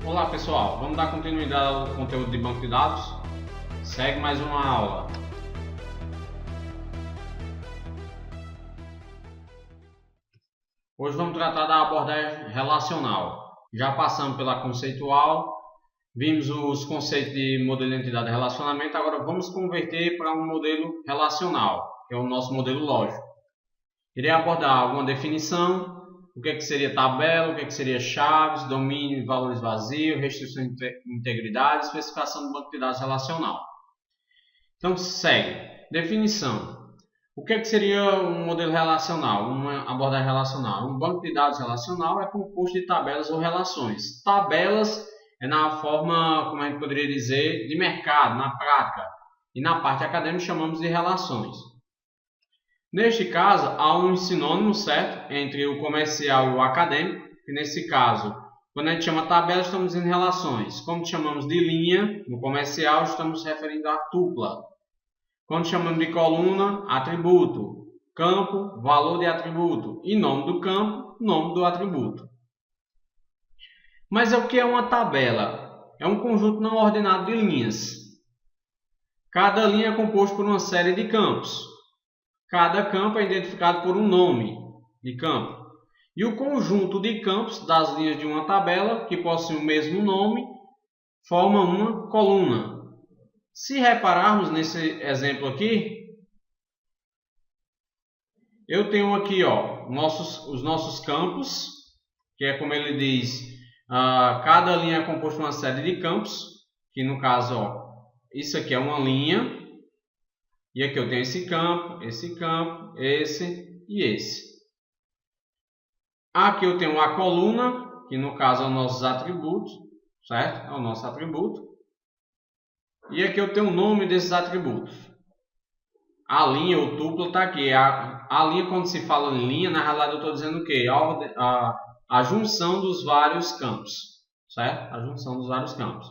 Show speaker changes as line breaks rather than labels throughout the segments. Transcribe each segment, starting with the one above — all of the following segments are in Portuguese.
Olá pessoal, vamos dar continuidade ao conteúdo de banco de dados? Segue mais uma aula. Hoje vamos tratar da abordagem relacional. Já passamos pela conceitual, vimos os conceitos de modelo de entidade e relacionamento, agora vamos converter para um modelo relacional, que é o nosso modelo lógico. Irei abordar alguma definição, o que seria tabela, o que seria chaves, domínio e valores vazios, restrição de integridade, especificação do banco de dados relacional. Então, segue. Definição. O que seria um modelo relacional, uma abordagem relacional? Um banco de dados relacional é composto de tabelas ou relações. Tabelas é na forma, como a gente poderia dizer, de mercado, na prática. E na parte acadêmica chamamos de relações. Neste caso, há um sinônimo certo entre o comercial e o acadêmico, que nesse caso, quando a gente chama tabela, estamos em relações. Quando chamamos de linha, no comercial, estamos referindo a tupla. Quando chamamos de coluna, atributo. Campo, valor de atributo. E nome do campo, nome do atributo. Mas o que é uma tabela? É um conjunto não ordenado de linhas. Cada linha é composta por uma série de campos. Cada campo é identificado por um nome de campo. E o conjunto de campos das linhas de uma tabela, que possuem o mesmo nome, forma uma coluna. Se repararmos nesse exemplo aqui, eu tenho aqui os nossos campos, que é como ele diz, cada linha é composta por uma série de campos, que no caso, isso aqui é uma linha. E aqui eu tenho esse, esse e esse. Aqui eu tenho uma coluna, que no caso é os nossos atributos, certo? É o nosso atributo. E aqui eu tenho o nome desses atributos. A linha ou tupla está aqui. A linha, quando se fala em linha, na realidade eu estou dizendo o quê? A junção dos vários campos, certo? A junção dos vários campos.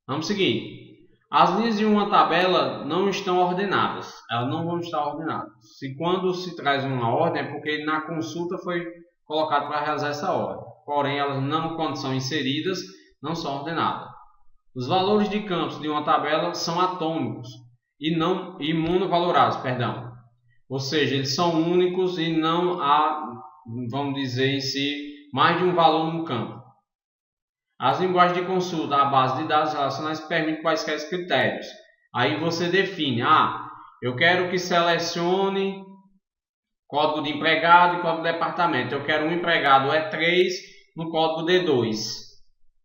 Vamos seguir. As linhas de uma tabela não estão ordenadas, elas não vão estar ordenadas. Quando se traz uma ordem é porque na consulta foi colocado para realizar essa ordem. Porém, elas não, quando são inseridas, não são ordenadas. Os valores de campos de uma tabela são atômicos e monovalorados, perdão. Ou seja, eles são únicos e não há, vamos dizer em si, mais de um valor no campo. As linguagens de consulta à base de dados relacionais permitem quaisquer critérios. Aí você define, eu quero que selecione código de empregado e código de departamento. Eu quero um empregado E3 no código D2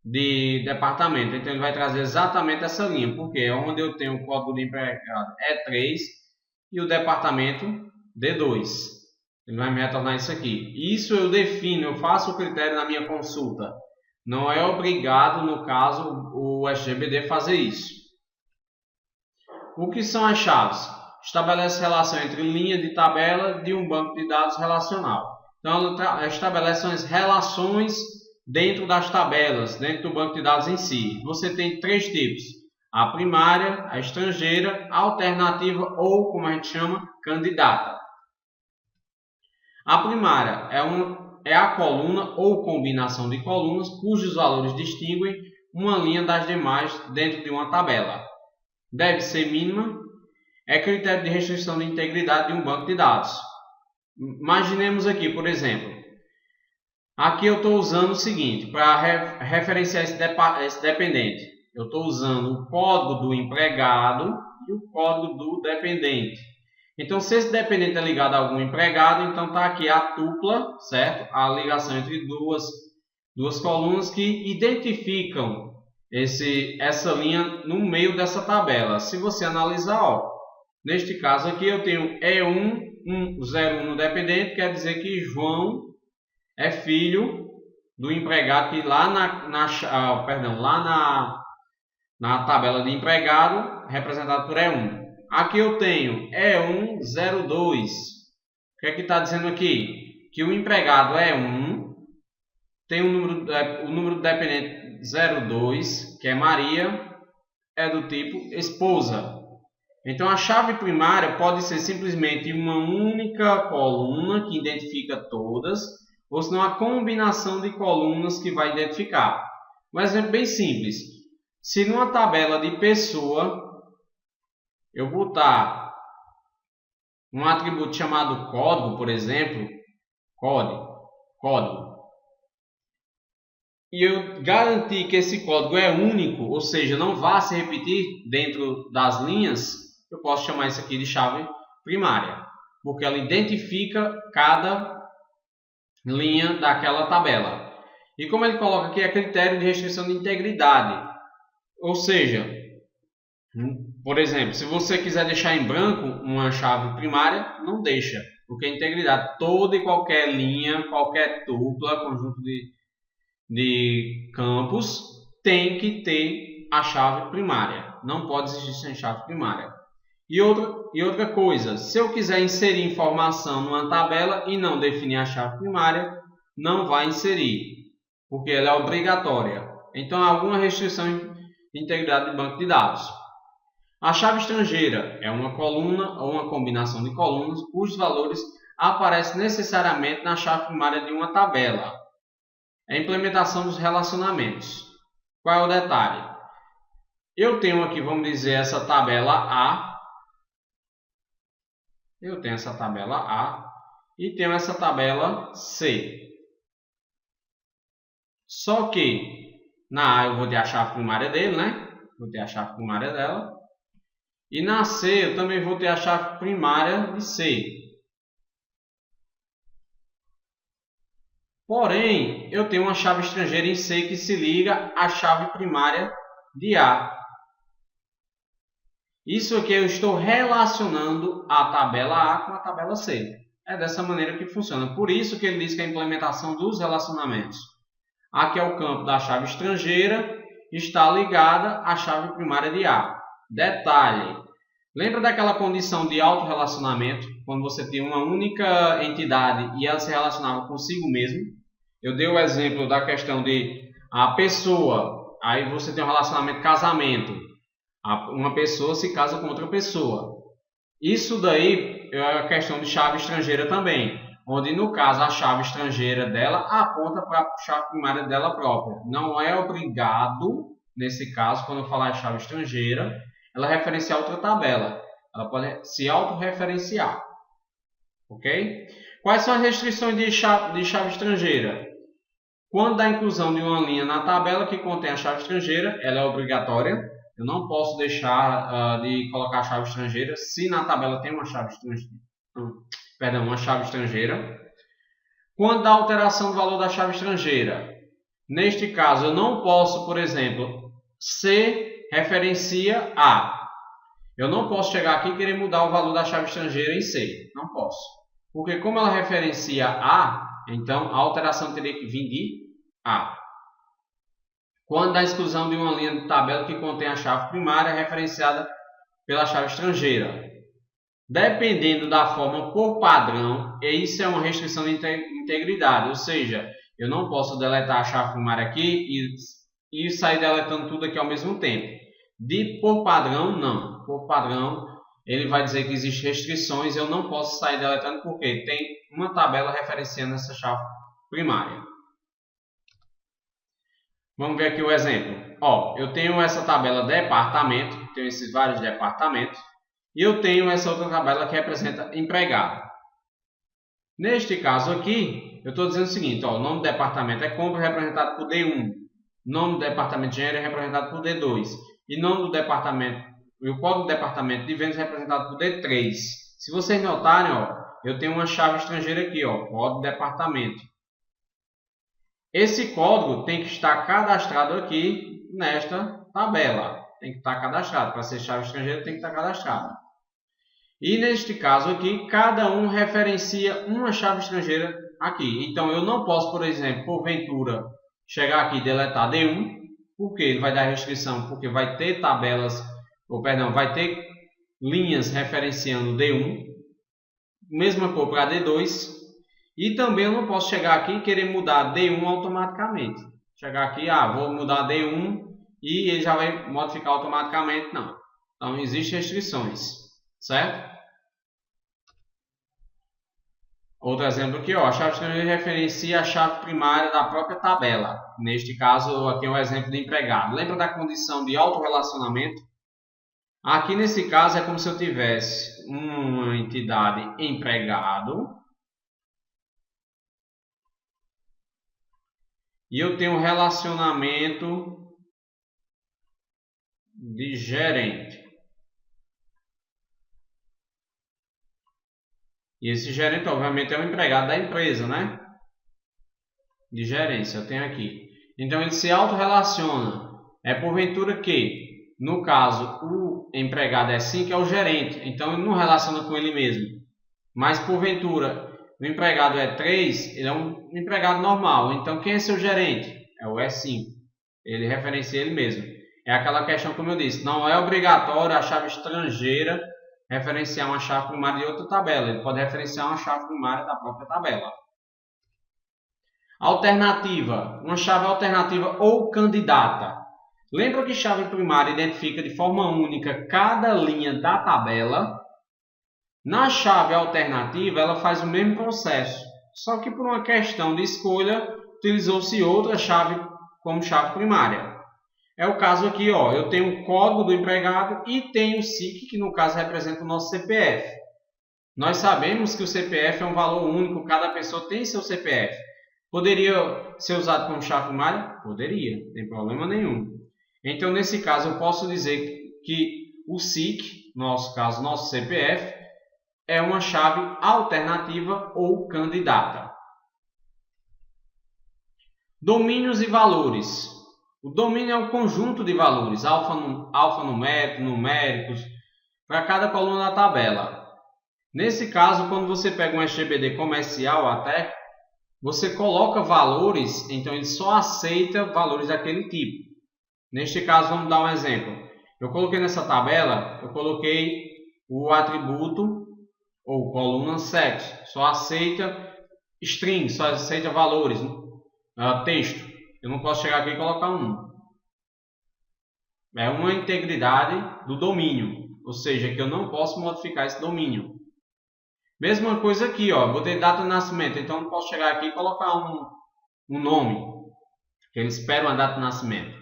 de departamento. Então ele vai trazer exatamente essa linha, porque é onde eu tenho o código de empregado E3 e o departamento D2. Ele vai me retornar isso aqui. Isso eu defino, eu faço o critério na minha consulta. Não é obrigado, no caso, o SGBD fazer isso. O que são as chaves? Estabelece relação entre linha de tabela de um banco de dados relacional. Então, ela estabelece as relações dentro das tabelas, dentro do banco de dados em si. Você tem três tipos. A primária, a estrangeira, a alternativa ou, como a gente chama, candidata. A primária é a coluna ou combinação de colunas cujos valores distinguem uma linha das demais dentro de uma tabela. Deve ser mínima. É critério de restrição de integridade de um banco de dados. Imaginemos aqui, por exemplo, aqui eu estou usando o seguinte, para referenciar esse dependente. Eu estou usando o código do empregado e o código do dependente. Então, se esse dependente é ligado a algum empregado, então está aqui a tupla, certo? A ligação entre duas colunas que identificam essa linha no meio dessa tabela. Se você analisar, neste caso aqui eu tenho E101 no dependente, quer dizer que João é filho do empregado que lá na tabela de empregado, representado por E1. Aqui eu tenho E102. O que é que está dizendo aqui? Que o empregado E1 tem o número do dependente 02, que é Maria, é do tipo esposa. Então a chave primária pode ser simplesmente uma única coluna que identifica todas, ou senão a combinação de colunas que vai identificar. Um exemplo bem simples. Se numa tabela de pessoa eu botar um atributo chamado código, por exemplo, código, e eu garantir que esse código é único, ou seja, não vai se repetir dentro das linhas, eu posso chamar isso aqui de chave primária, porque ela identifica cada linha daquela tabela. E como ele coloca aqui, é critério de restrição de integridade, ou seja, por exemplo, se você quiser deixar em branco uma chave primária, não deixa, porque a integridade, toda e qualquer linha, qualquer tupla, conjunto de campos, tem que ter a chave primária, não pode existir sem chave primária. E outra coisa, se eu quiser inserir informação numa tabela e não definir a chave primária, não vai inserir, porque ela é obrigatória. Então há alguma restrição de integridade de banco de dados. A chave estrangeira é uma coluna ou uma combinação de colunas cujos valores aparecem necessariamente na chave primária de uma tabela. É a implementação dos relacionamentos. Qual é o detalhe? Eu tenho aqui, vamos dizer, essa tabela A. Eu tenho essa tabela A e tenho essa tabela C. Só que na A eu vou ter a chave primária dele, né? Vou ter a chave primária dela. E na C eu também vou ter a chave primária de C. Porém, eu tenho uma chave estrangeira em C que se liga à chave primária de A. Isso aqui eu estou relacionando a tabela A com a tabela C. É dessa maneira que funciona. Por isso que ele diz que a implementação dos relacionamentos. Aqui é o campo da chave estrangeira, está ligada à chave primária de A. Detalhe, lembra daquela condição de autorrelacionamento, quando você tinha uma única entidade e ela se relacionava consigo mesmo? Eu dei o exemplo da questão de a pessoa, aí você tem um relacionamento casamento, uma pessoa se casa com outra pessoa. Isso daí é a questão de chave estrangeira também, onde no caso a chave estrangeira dela aponta para a chave primária dela própria. Não é obrigado, nesse caso, quando eu falar chave estrangeira, ela referenciar outra tabela. Ela pode se autorreferenciar. Ok? Quais são as restrições de chave estrangeira? Quando da inclusão de uma linha na tabela que contém a chave estrangeira, ela é obrigatória. Eu não posso deixar de colocar a chave estrangeira se na tabela tem uma chave estrangeira. Quando da alteração do valor da chave estrangeira, neste caso eu não posso, por exemplo, C referencia A. Eu não posso chegar aqui e querer mudar o valor da chave estrangeira em C. Não posso. Porque como ela referencia A, então a alteração teria que vir de A. Quando da exclusão de uma linha de tabela que contém a chave primária referenciada pela chave estrangeira. Dependendo da forma por padrão, isso é uma restrição de integridade, ou seja, eu não posso deletar a chave primária aqui e sair deletando tudo aqui ao mesmo tempo. Por padrão, não. Por padrão, ele vai dizer que existem restrições, eu não posso sair deletando porque tem uma tabela referenciando essa chave primária. Vamos ver aqui o exemplo. Eu tenho essa tabela departamento, tenho esses vários departamentos, e eu tenho essa outra tabela que representa empregado. Neste caso aqui, eu estou dizendo o seguinte, o nome do departamento é compra, representado por D1. O nome do departamento de engenharia é representado por D2. E o nome do departamento, e o código do departamento de vendas é representado por D3. Se vocês notarem, eu tenho uma chave estrangeira aqui, código departamento. Esse código tem que estar cadastrado aqui nesta tabela. Tem que estar cadastrado. Para ser chave estrangeira tem que estar cadastrado. E neste caso aqui, cada um referencia uma chave estrangeira aqui. Então eu não posso, por exemplo, porventura, chegar aqui e deletar D1, porque ele vai dar restrição, porque vai ter vai ter linhas referenciando D1, mesma cor para D2, e também eu não posso chegar aqui e querer mudar D1 automaticamente. Chegar aqui, vou mudar D1 e ele já vai modificar automaticamente, não. Então existem restrições, certo? Outro exemplo aqui, ó, a chave estrangeira referencia a chave primária da própria tabela. Neste caso, aqui é um exemplo de empregado. Lembra da condição de autorrelacionamento? Aqui nesse caso é como se eu tivesse uma entidade empregado e eu tenho um relacionamento de gerente. E esse gerente, obviamente, é um empregado da empresa, né? De gerência, eu tenho aqui. Então, ele se autorrelaciona. É porventura que, no caso, o empregado é 5, é o gerente. Então, ele não relaciona com ele mesmo. Mas, porventura, o empregado é 3, ele é um empregado normal. Então, quem é seu gerente? É o E5. Ele referencia ele mesmo. É aquela questão, como eu disse, não é obrigatório a chave estrangeira referenciar uma chave primária de outra tabela. Ele pode referenciar uma chave primária da própria tabela. Alternativa. Uma chave alternativa ou candidata. Lembra que chave primária identifica de forma única cada linha da tabela? Na chave alternativa, ela faz o mesmo processo. Só que por uma questão de escolha, utilizou-se outra chave como chave primária. É o caso aqui, ó, eu tenho o código do empregado e tenho o SIC, que no caso representa o nosso CPF. Nós sabemos que o CPF é um valor único, cada pessoa tem seu CPF. Poderia ser usado como chave primária? Poderia, não tem problema nenhum. Então, nesse caso, eu posso dizer que o SIC, no nosso caso, nosso CPF, é uma chave alternativa ou candidata. Domínios e valores. O domínio é um conjunto de valores, alfanuméricos, numéricos, para cada coluna da tabela. Nesse caso, quando você pega um SGBD comercial até, você coloca valores, então ele só aceita valores daquele tipo. Neste caso, vamos dar um exemplo. Eu coloquei nessa tabela, eu coloquei o atributo ou coluna sexo, só aceita string, só aceita valores, texto. Eu não posso chegar aqui e colocar um. É uma integridade do domínio, ou seja, que eu não posso modificar esse domínio. Mesma coisa aqui, ó, botei data de nascimento, então eu não posso chegar aqui e colocar um nome, porque ele espera uma data de nascimento.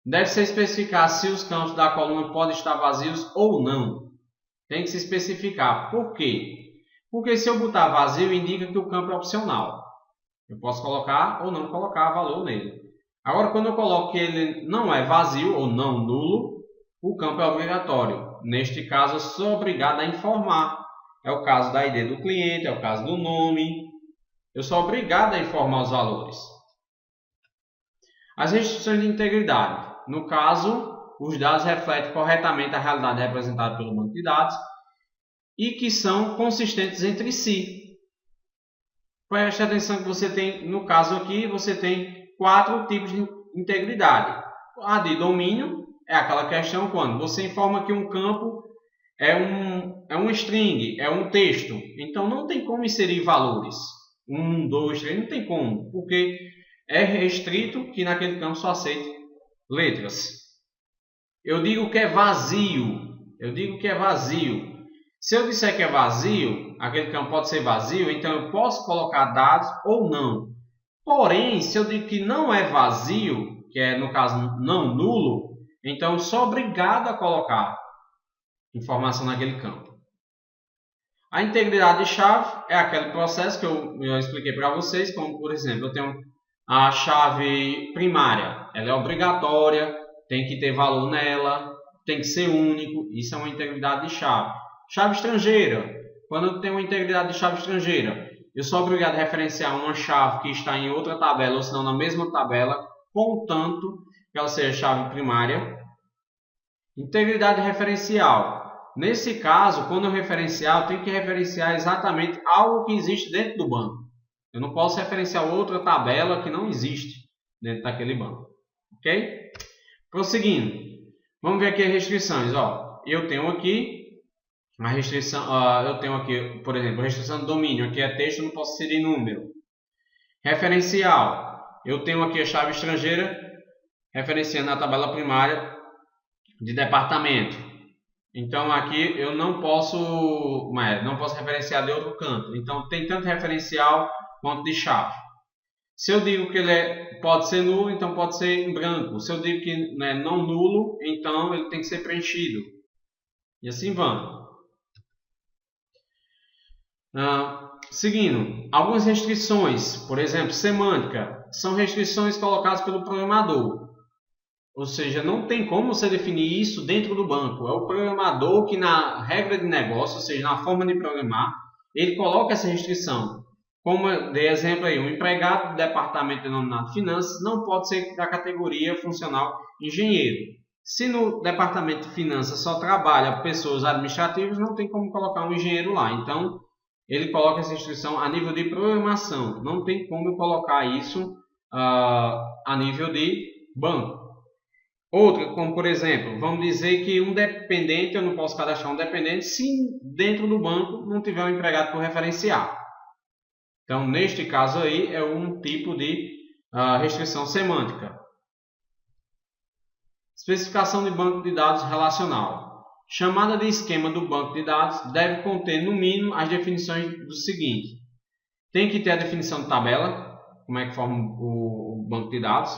Deve-se especificar se os campos da coluna podem estar vazios ou não. Tem que se especificar. Por quê? Porque se eu botar vazio, indica que o campo é opcional. Eu posso colocar ou não colocar valor nele. Agora, quando eu coloco que ele não é vazio ou não nulo, o campo é obrigatório. Neste caso, eu sou obrigado a informar. É o caso da ID do cliente, é o caso do nome. Eu sou obrigado a informar os valores. As restrições de integridade. No caso, os dados refletem corretamente a realidade representada pelo banco de dados e que são consistentes entre si. Preste atenção que você tem, no caso aqui, você tem 4 tipos de integridade. A de domínio é aquela questão quando você informa que um campo é um string, é um texto. Então não tem como inserir valores. 1, 2, 3, não tem como, porque é restrito que naquele campo só aceite letras. Eu digo que é vazio. Se eu disser que é vazio, aquele campo pode ser vazio, então eu posso colocar dados ou não. Porém, se eu digo que não é vazio, que é no caso não nulo, então eu sou obrigado a colocar informação naquele campo. A integridade de chave é aquele processo que eu expliquei para vocês, como por exemplo, eu tenho a chave primária, ela é obrigatória, tem que ter valor nela, tem que ser único, isso é uma integridade de chave. Chave estrangeira, quando eu tenho uma integridade de chave estrangeira, eu sou obrigado a referenciar uma chave que está em outra tabela, ou se não na mesma tabela, contanto que ela seja chave primária. Integridade referencial. Nesse caso, quando eu referenciar, eu tenho que referenciar exatamente algo que existe dentro do banco. Eu não posso referenciar outra tabela que não existe dentro daquele banco. Ok? Prosseguindo. Vamos ver aqui as restrições. Ó, eu tenho aqui uma restrição. Eu tenho aqui, por exemplo, a restrição do domínio. Aqui é texto, eu não posso inserir número. Referencial. Eu tenho aqui a chave estrangeira referenciando a tabela primária de departamento. Então aqui eu não posso referenciar de outro canto. Então tem tanto referencial quanto de chave. Se eu digo que ele pode ser nulo, então pode ser em branco. Se eu digo que é não nulo, então ele tem que ser preenchido. E assim vamos. Seguindo, algumas restrições, por exemplo, semântica, são restrições colocadas pelo programador. Ou seja, não tem como você definir isso dentro do banco. É o programador que na regra de negócio, ou seja, na forma de programar, ele coloca essa restrição. Como eu dei exemplo aí, um empregado do departamento denominado finanças não pode ser da categoria funcional engenheiro. Se no departamento de finanças só trabalha pessoas administrativas, não tem como colocar um engenheiro lá. Então, ele coloca essa restrição a nível de programação. Não tem como colocar isso a nível de banco. Outra, como por exemplo, vamos dizer que um dependente, eu não posso cadastrar um dependente se dentro do banco não tiver um empregado por referenciar. Então, neste caso aí, é um tipo de restrição semântica. Especificação de banco de dados relacional. Chamada de esquema do banco de dados deve conter, no mínimo, as definições do seguinte. Tem que ter a definição de tabela, como é que forma o banco de dados,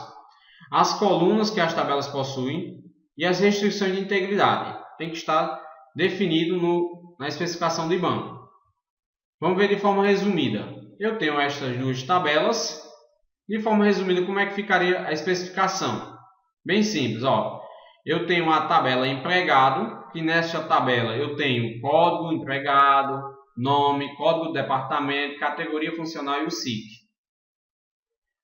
as colunas que as tabelas possuem e as restrições de integridade. Tem que estar definido na especificação de banco. Vamos ver de forma resumida. Eu tenho estas duas tabelas. De forma resumida, como é que ficaria a especificação? Bem simples, ó. Eu tenho a tabela empregado, que nesta tabela eu tenho código empregado, nome, código do departamento, categoria funcional e o SIC.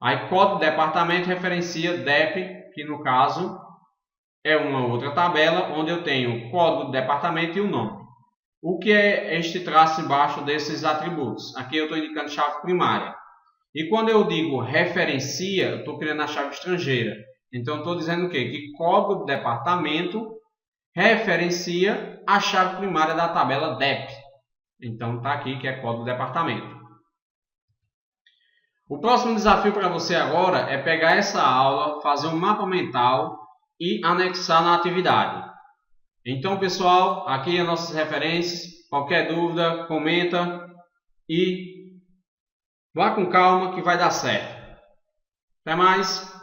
Aí, código do departamento referencia DEP, que no caso é uma outra tabela, onde eu tenho o código do departamento e o nome. O que é este traço embaixo desses atributos? Aqui eu estou indicando chave primária. E quando eu digo referencia, eu estou criando a chave estrangeira. Então, estou dizendo o quê? Que código do departamento referencia a chave primária da tabela DEP. Então, está aqui que é código do departamento. O próximo desafio para você agora é pegar essa aula, fazer um mapa mental e anexar na atividade. Então, pessoal, aqui as nossas referências. Qualquer dúvida, comenta e vá com calma que vai dar certo. Até mais!